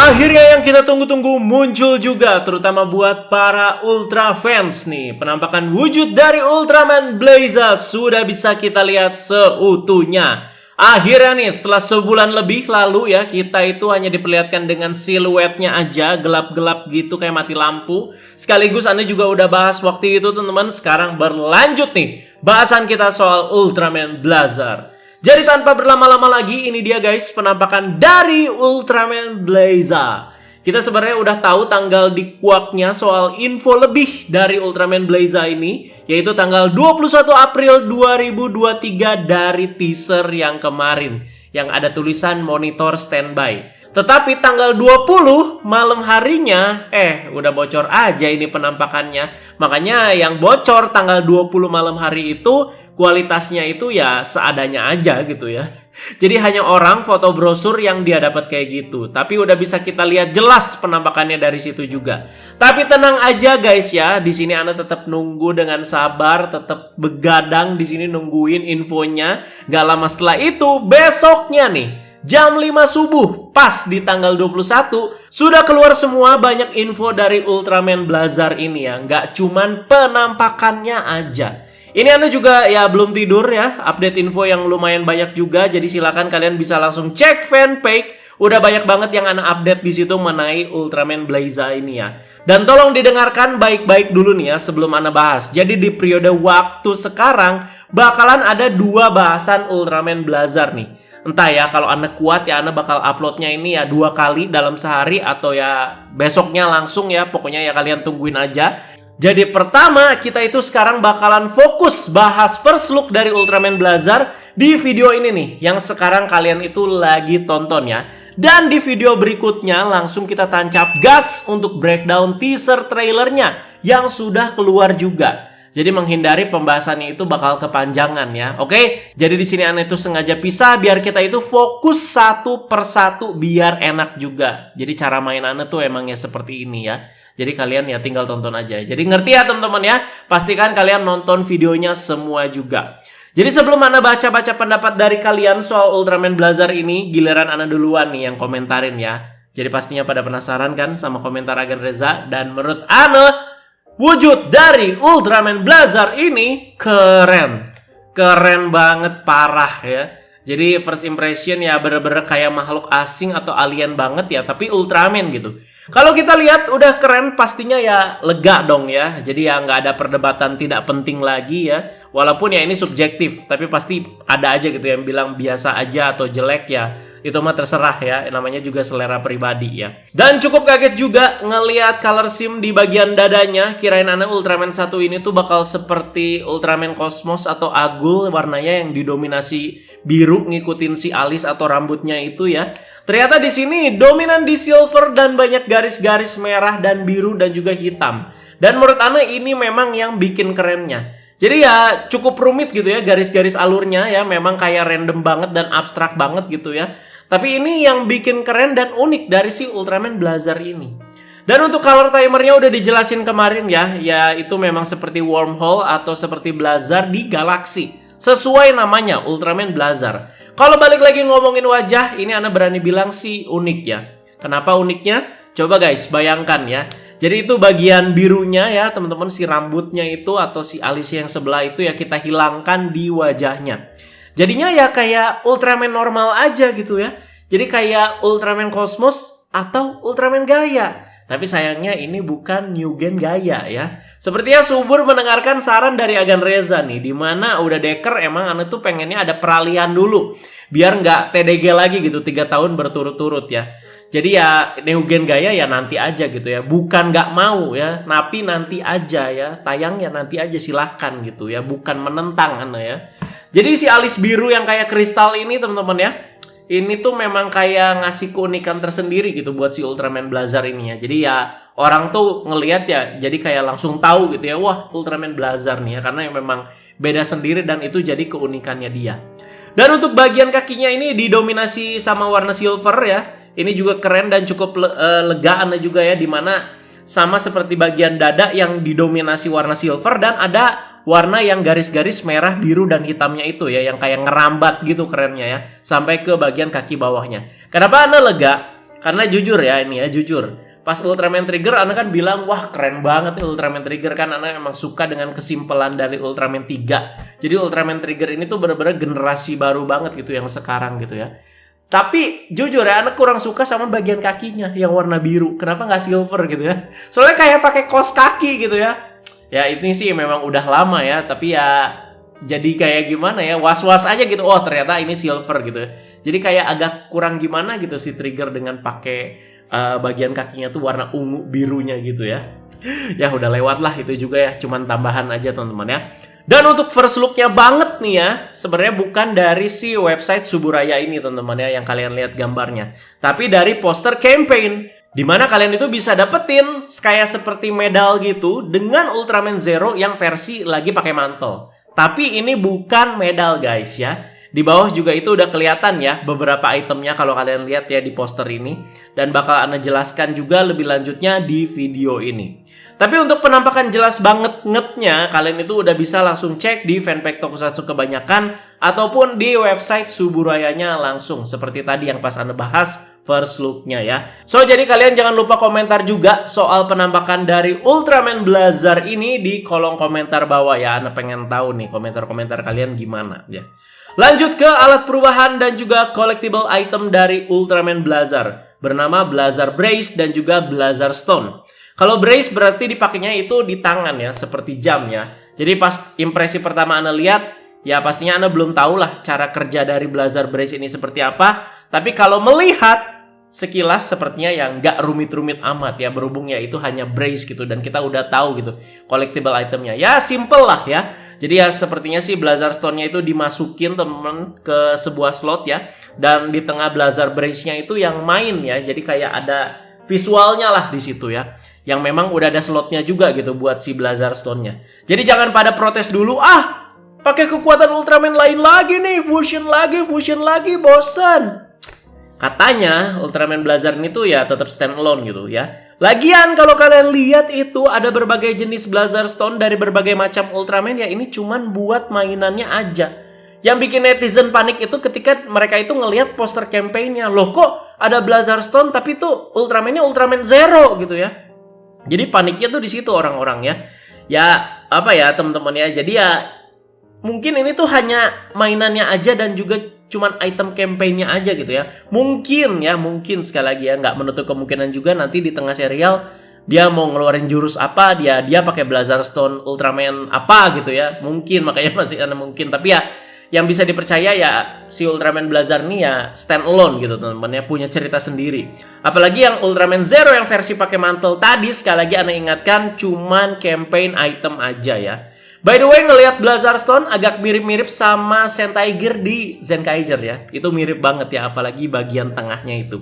Akhirnya yang kita tunggu-tunggu muncul juga, terutama buat para Ultra fans nih. Penampakan wujud dari Ultraman Blazer sudah bisa kita lihat seutuhnya. Akhirnya nih, setelah sebulan lebih lalu ya, kita itu hanya diperlihatkan dengan siluetnya aja, gelap-gelap gitu kayak mati lampu. Sekaligus Anda juga udah bahas waktu itu teman-teman. Sekarang berlanjut nih, bahasan kita soal Ultraman Blazer. Jadi tanpa berlama-lama lagi, ini dia guys penampakan dari Ultraman Blazer. Kita sebenarnya udah tahu tanggal di kuaknya soal info lebih dari Ultraman Blazer ini, yaitu tanggal 21 April 2023 dari teaser yang kemarin yang ada tulisan monitor standby. Tetapi tanggal 20 malam harinya udah bocor aja ini penampakannya. Makanya yang bocor tanggal 20 malam hari itu kualitasnya itu ya seadanya aja gitu ya. Jadi hanya orang foto brosur yang dia dapat kayak gitu. Tapi udah bisa kita lihat jelas penampakannya dari situ juga. Tapi tenang aja guys ya, di sini Anda tetap nunggu dengan sabar, tetap begadang di sini nungguin infonya. Gak lama setelah itu besoknya nih, jam 5 subuh, pas di tanggal 21, sudah keluar semua banyak info dari Ultraman Blazer ini ya. Nggak cuman penampakannya aja. Ini Anda juga ya belum tidur ya, update info yang lumayan banyak juga. Jadi silakan kalian bisa langsung cek fanpage. Udah banyak banget yang Anda update di situ mengenai Ultraman Blazer ini ya. Dan tolong didengarkan baik-baik dulu nih ya sebelum Anda bahas. Jadi di periode waktu sekarang bakalan ada 2 bahasan Ultraman Blazer nih. Entah ya, kalau Anda kuat ya Anda bakal uploadnya ini ya 2 kali dalam sehari atau ya besoknya langsung ya. Pokoknya ya kalian tungguin aja. Jadi pertama kita itu sekarang bakalan fokus bahas first look dari Ultraman Blazer di video ini nih yang sekarang kalian itu lagi tonton ya. Dan di video berikutnya langsung kita tancap gas untuk breakdown teaser trailernya yang sudah keluar juga. Jadi menghindari pembahasannya itu bakal kepanjangan ya. Oke, jadi di sini Anda itu sengaja pisah biar kita itu fokus satu persatu biar enak juga. Jadi cara main Anda tuh emangnya seperti ini ya. Jadi kalian ya tinggal tonton aja. Jadi ngerti ya teman-teman ya. Pastikan kalian nonton videonya semua juga. Jadi sebelum Anda baca-baca pendapat dari kalian soal Ultraman Blazer ini, giliran Anda duluan nih yang komentarin ya. Jadi pastinya pada penasaran kan sama komentar Agan Reza. Dan menurut Anda, wujud dari Ultraman Blazer ini keren. Keren banget, parah ya. Jadi first impression ya bener-bener kayak makhluk asing atau alien banget ya. Tapi Ultraman gitu. Kalau kita lihat udah keren pastinya ya lega dong ya. Jadi ya nggak ada perdebatan tidak penting lagi ya. Walaupun ya ini subjektif. Tapi pasti ada aja gitu yang bilang biasa aja atau jelek ya. Itu mah terserah ya. Namanya juga selera pribadi ya. Dan cukup kaget juga ngelihat color scheme di bagian dadanya. Kirain Anda Ultraman 1 ini tuh bakal seperti Ultraman Cosmos atau Agul. Warnanya yang didominasi biru ngikutin si alis atau rambutnya itu ya. Ternyata di sini dominan di silver dan banyak garis-garis merah dan biru dan juga hitam. Dan menurut Anda ini memang yang bikin kerennya. Jadi ya cukup rumit gitu ya garis-garis alurnya ya. Memang kayak random banget dan abstrak banget gitu ya. Tapi ini yang bikin keren dan unik dari si Ultraman Blazer ini. Dan untuk color timernya udah dijelasin kemarin ya. Ya itu memang seperti wormhole atau seperti Blazer di galaksi. Sesuai namanya Ultraman Blazer. Kalau balik lagi ngomongin wajah, ini Anda berani bilang sih unik ya. Kenapa uniknya? Coba guys bayangkan ya. Jadi itu bagian birunya ya teman-teman, si rambutnya itu atau si alis yang sebelah itu ya kita hilangkan di wajahnya. Jadinya ya kayak Ultraman normal aja gitu ya. Jadi kayak Ultraman Cosmos atau Ultraman Gaia. Tapi sayangnya ini bukan New Gen Gaia ya. Sepertinya subur mendengarkan saran dari Agan Reza nih. Dimana udah deker emang Anda tuh pengennya ada peralihan dulu. Biar nggak TDG lagi gitu 3 tahun berturut-turut ya. Jadi ya New Gen Gaia ya nanti aja gitu ya. Bukan nggak mau ya. Tapi nanti aja ya. Tayang ya nanti aja silahkan gitu ya. Bukan menentang Anda ya. Jadi si alis biru yang kayak kristal ini teman-teman ya. Ini tuh memang kayak ngasih keunikan tersendiri gitu buat si Ultraman Blazer ini ya. Jadi ya orang tuh ngelihat ya jadi kayak langsung tahu gitu ya. Wah Ultraman Blazer nih ya. Karena yang memang beda sendiri dan itu jadi keunikannya dia. Dan untuk bagian kakinya ini didominasi sama warna silver ya. Ini juga keren dan cukup lega Anda juga ya. Dimana sama seperti bagian dada yang didominasi warna silver. Dan ada warna yang garis-garis merah, biru, dan hitamnya itu ya. Yang kayak ngerambat gitu kerennya ya. Sampai ke bagian kaki bawahnya. Kenapa Anda lega? Karena jujur ya, ini ya jujur. Pas Ultraman Trigger, Ana kan bilang, wah keren banget nih Ultraman Trigger, kan Ana emang suka dengan kesimpelan dari Ultraman 3. Jadi Ultraman Trigger ini tuh bener-bener generasi baru banget gitu yang sekarang gitu ya. Tapi jujur ya, Ana kurang suka sama bagian kakinya yang warna biru. Kenapa nggak silver gitu ya? Soalnya kayak pakai kaos kaki gitu ya. Ya ini sih memang udah lama ya, tapi ya jadi kayak gimana ya, was-was aja gitu. Oh ternyata ini silver gitu ya. Jadi kayak agak kurang gimana gitu si Trigger dengan pakai bagian kakinya tuh warna ungu birunya gitu ya. Ya udah lewat lah itu juga ya, cuman tambahan aja teman-teman ya. Dan untuk first look-nya banget nih ya, sebenarnya bukan dari si website Suburaya ini teman-teman ya, yang kalian lihat gambarnya, tapi dari poster campaign, dimana kalian itu bisa dapetin kayak seperti medal gitu dengan Ultraman Zero yang versi lagi pakai mantel. Tapi ini bukan medal guys ya. Di bawah juga itu udah kelihatan ya beberapa itemnya kalau kalian lihat ya di poster ini. Dan bakal Ana jelaskan juga lebih lanjutnya di video ini. Tapi untuk penampakan jelas banget-ngetnya, kalian itu udah bisa langsung cek di fanpage Tokusatsu kebanyakan ataupun di website Suburayanya langsung. Seperti tadi yang pas Ana bahas first look-nya ya. So, jadi kalian jangan lupa komentar juga soal penampakan dari Ultraman Blazar ini di kolom komentar bawah ya. Ana pengen tahu nih komentar-komentar kalian gimana ya. Lanjut ke alat perubahan dan juga collectible item dari Ultraman Blazar. Bernama Blazar Brace dan juga Blazar Stone. Kalau brace berarti dipakainya itu di tangan ya, seperti jam ya. Jadi pas impresi pertama Ana lihat, ya pastinya Ana belum tahu lah cara kerja dari Blazar Brace ini seperti apa. Tapi kalau melihat sekilas sepertinya yang nggak rumit-rumit amat ya, berhubung ya itu hanya brace gitu dan kita udah tahu gitu collectible itemnya. Ya simple lah ya. Jadi ya sepertinya sih Blazar Stone-nya itu dimasukin temen ke sebuah slot ya. Dan di tengah Blazar Brace-nya itu yang main ya. Jadi kayak ada visualnya lah di situ ya. Yang memang udah ada slotnya juga gitu buat si Blazar Stone-nya. Jadi jangan pada protes dulu, pakai kekuatan Ultraman lain lagi nih, fusion lagi, bosan. Katanya Ultraman Blazar ini tuh ya tetap stand alone gitu ya. Lagian kalau kalian lihat itu ada berbagai jenis Blazar Stone dari berbagai macam Ultraman ya, ini cuman buat mainannya aja. Yang bikin netizen panik itu ketika mereka itu ngelihat poster campaign-nya. Loh kok ada Blazar Stone tapi tuh Ultraman-nya Ultraman Zero gitu ya. Jadi paniknya tuh di situ orang-orang ya. Ya apa ya teman-teman ya. Jadi ya mungkin ini tuh hanya mainannya aja dan juga cuman item campaign-nya aja gitu ya. Mungkin sekali lagi ya, nggak menutup kemungkinan juga nanti di tengah serial dia mau ngeluarin jurus apa, dia pakai Blazar Stone Ultraman apa gitu ya. Mungkin, makanya masih ada mungkin. Tapi ya yang bisa dipercaya ya si Ultraman Blazar ini ya stand alone gitu teman-teman ya, punya cerita sendiri. Apalagi yang Ultraman Zero yang versi pakai mantel tadi, sekali lagi Ana ingatkan cuman campaign item aja ya. By the way, ngelihat Blazar Stone agak mirip-mirip sama Sentai Gear di Zenkaiger ya. Itu mirip banget ya, apalagi bagian tengahnya itu.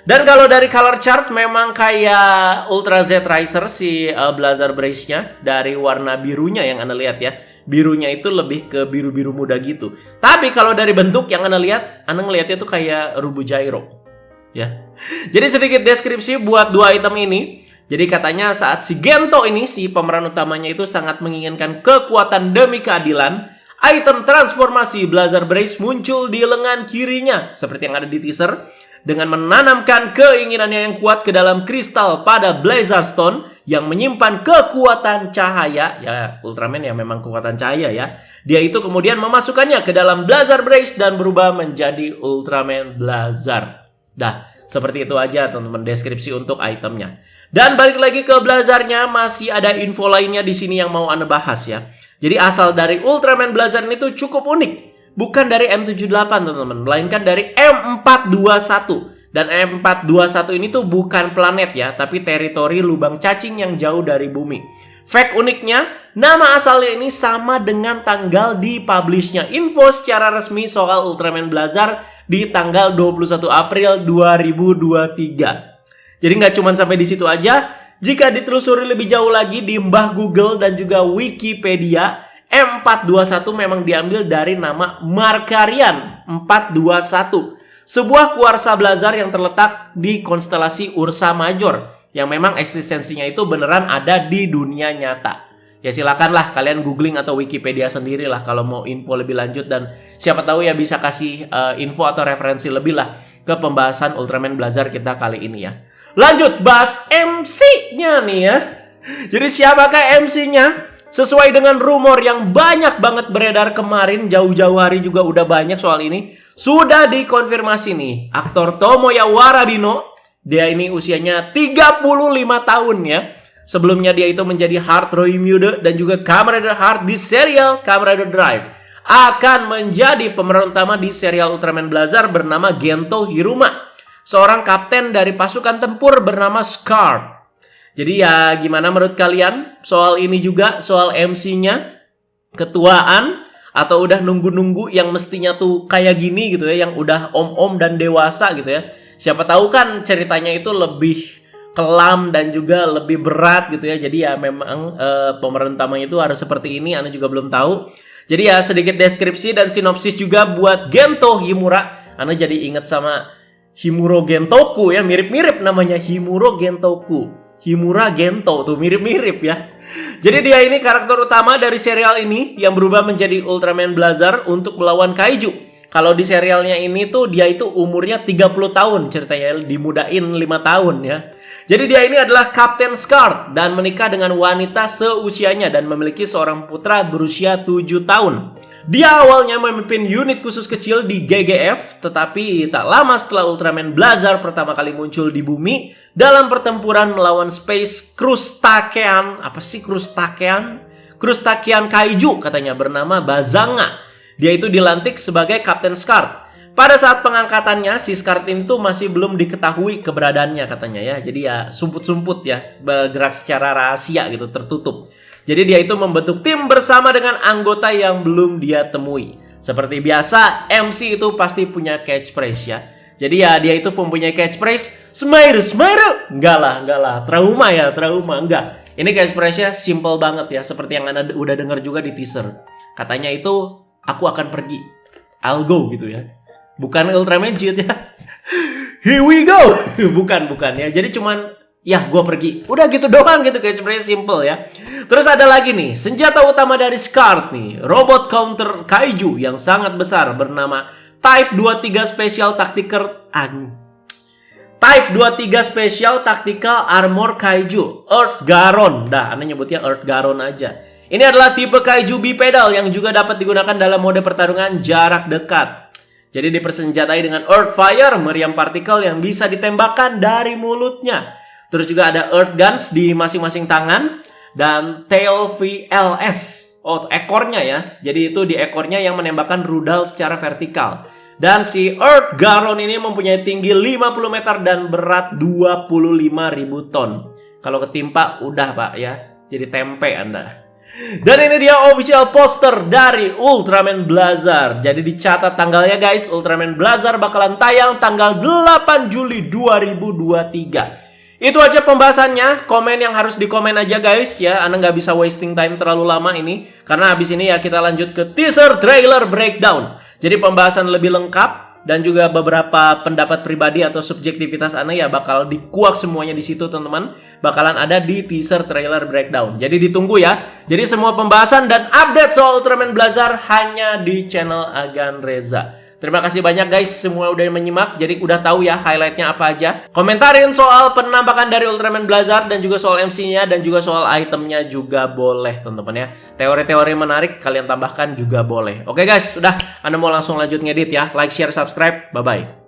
Dan kalau dari color chart memang kayak Ultra Z Riser si Blazar Brace-nya dari warna birunya yang Anda lihat ya. Birunya itu lebih ke biru-biru muda gitu. Tapi kalau dari bentuk yang Anda lihat, Anda ngelihatnya tuh kayak Rubu Gyro. Ya. Jadi sedikit deskripsi buat dua item ini. Jadi katanya saat si Gento ini, si pemeran utamanya itu sangat menginginkan kekuatan demi keadilan, item transformasi Blazar Brace muncul di lengan kirinya, seperti yang ada di teaser, dengan menanamkan keinginannya yang kuat ke dalam kristal pada Blazar Stone yang menyimpan kekuatan cahaya. Ya, Ultraman ya memang kekuatan cahaya ya. Dia itu kemudian memasukkannya ke dalam Blazar Brace dan berubah menjadi Ultraman Blazar. Dah, seperti itu aja teman-teman deskripsi untuk itemnya. Dan balik lagi ke Blazarnya, masih ada info lainnya di sini yang mau Anda bahas ya. Jadi asal dari Ultraman Blazar ini tuh cukup unik. Bukan dari M78 teman-teman, melainkan dari M421. Dan M421 ini tuh bukan planet ya, tapi teritori lubang cacing yang jauh dari bumi. Fact uniknya, nama asalnya ini sama dengan tanggal dipublishnya info secara resmi soal Ultraman Blazar di tanggal 21 April 2023. Jadi nggak cuma sampai di situ aja. Jika ditelusuri lebih jauh lagi di mbah Google dan juga Wikipedia, M421 memang diambil dari nama Markarian 421, sebuah kuarsa Blazar yang terletak di konstelasi Ursa Major, yang memang eksistensinya itu beneran ada di dunia nyata. Ya silakanlah kalian googling atau Wikipedia sendiri lah kalau mau info lebih lanjut, dan siapa tahu ya bisa kasih info atau referensi lebih lah ke pembahasan Ultraman Blazar kita kali ini ya. Lanjut bahas MC-nya nih ya. Jadi siapakah MC-nya? Sesuai dengan rumor yang banyak banget beredar kemarin, jauh-jauh hari juga udah banyak soal ini. Sudah dikonfirmasi nih, aktor Tomoya Warabino. Dia ini usianya 35 tahun ya. Sebelumnya dia itu menjadi Heart Roimude dan juga Kamen Rider Heart di serial Kamen Rider Drive. Akan menjadi pemeran utama di serial Ultraman Blazar bernama Gento Hiruma, seorang kapten dari pasukan tempur bernama Scar. Jadi ya gimana menurut kalian soal ini juga, soal MC-nya? Ketuaan atau udah nunggu-nunggu yang mestinya tuh kayak gini gitu ya, yang udah om-om dan dewasa gitu ya. Siapa tahu kan ceritanya itu lebih kelam dan juga lebih berat gitu ya. Jadi ya memang pemeran utamanya itu harus seperti ini, Anda juga belum tahu. Jadi ya sedikit deskripsi dan sinopsis juga buat Gento Himura. Anda jadi ingat sama Himuro Gentoku ya, mirip-mirip namanya Himuro Gentoku. Himura Gento tuh mirip-mirip ya. Jadi dia ini karakter utama dari serial ini yang berubah menjadi Ultraman Blazar untuk melawan kaiju. Kalau di serialnya ini tuh dia itu umurnya 30 tahun, ceritanya dimudain 5 tahun ya. Jadi dia ini adalah Kapten Scar dan menikah dengan wanita seusianya dan memiliki seorang putra berusia 7 tahun. Dia awalnya memimpin unit khusus kecil di GGF, tetapi tak lama setelah Ultraman Blazar pertama kali muncul di bumi dalam pertempuran melawan Space Crustacean. Apa sih Crustacean? Crustacean Kaiju katanya bernama Bazanga. Dia itu dilantik sebagai Kapten Scar. Pada saat pengangkatannya, si Scar ini tuh masih belum diketahui keberadaannya katanya ya. Jadi ya sumput-sumput ya, bergerak secara rahasia gitu, tertutup. Jadi dia itu membentuk tim bersama dengan anggota yang belum dia temui. Seperti biasa, MC itu pasti punya catchphrase ya. Jadi ya dia itu mempunyai catchphrase Smile, smile. Enggak lah, trauma ya, trauma. Enggak. Ini catchphrase-nya simple banget ya, seperti yang Anda udah dengar juga di teaser. Katanya itu, aku akan pergi, I'll go gitu ya. Bukan Ultra Magic ya. Here we go. Bukan ya. Jadi cuman ya gue pergi. Udah gitu doang gitu, kayak sebenarnya simple ya. Terus ada lagi nih, senjata utama dari Scar nih, robot counter kaiju yang sangat besar bernama Type 23 Special Tactical Armor Kaiju Earth Garon. Dah, Anda nyebutnya Earth Garon aja. Ini adalah tipe kaiju bipedal yang juga dapat digunakan dalam mode pertarungan jarak dekat. Jadi dipersenjatai dengan Earth Fire, meriam partikel yang bisa ditembakkan dari mulutnya. Terus juga ada Earth Guns di masing-masing tangan. Dan Tail VLS, ekornya ya. Jadi itu di ekornya yang menembakkan rudal secara vertikal. Dan si Earth Garon ini mempunyai tinggi 50 meter dan berat 25.000 ton. Kalau ketimpa udah pak ya, jadi tempe Anda. Dan ini dia official poster dari Ultraman Blazar. Jadi dicatat tanggalnya guys, Ultraman Blazar bakalan tayang tanggal 8 Juli 2023. Itu aja pembahasannya. Komen yang harus dikomen aja guys ya. Anda nggak bisa wasting time terlalu lama ini, karena habis ini ya kita lanjut ke teaser trailer breakdown. Jadi pembahasan lebih lengkap dan juga beberapa pendapat pribadi atau subjektivitas Anda ya bakal dikuak semuanya di situ teman-teman. Bakalan ada di teaser trailer breakdown. Jadi ditunggu ya. Jadi semua pembahasan dan update soal Ultraman Blazar hanya di channel Agan Reza. Terima kasih banyak guys semua udah menyimak. Jadi udah tahu ya highlightnya apa aja. Komentarin soal penampakan dari Ultraman Blazar dan juga soal MC-nya dan juga soal itemnya juga boleh teman-teman ya. Teori-teori menarik kalian tambahkan juga boleh. Oke guys, udah Anda mau langsung lanjut ngedit ya. Like, share, subscribe. Bye-bye.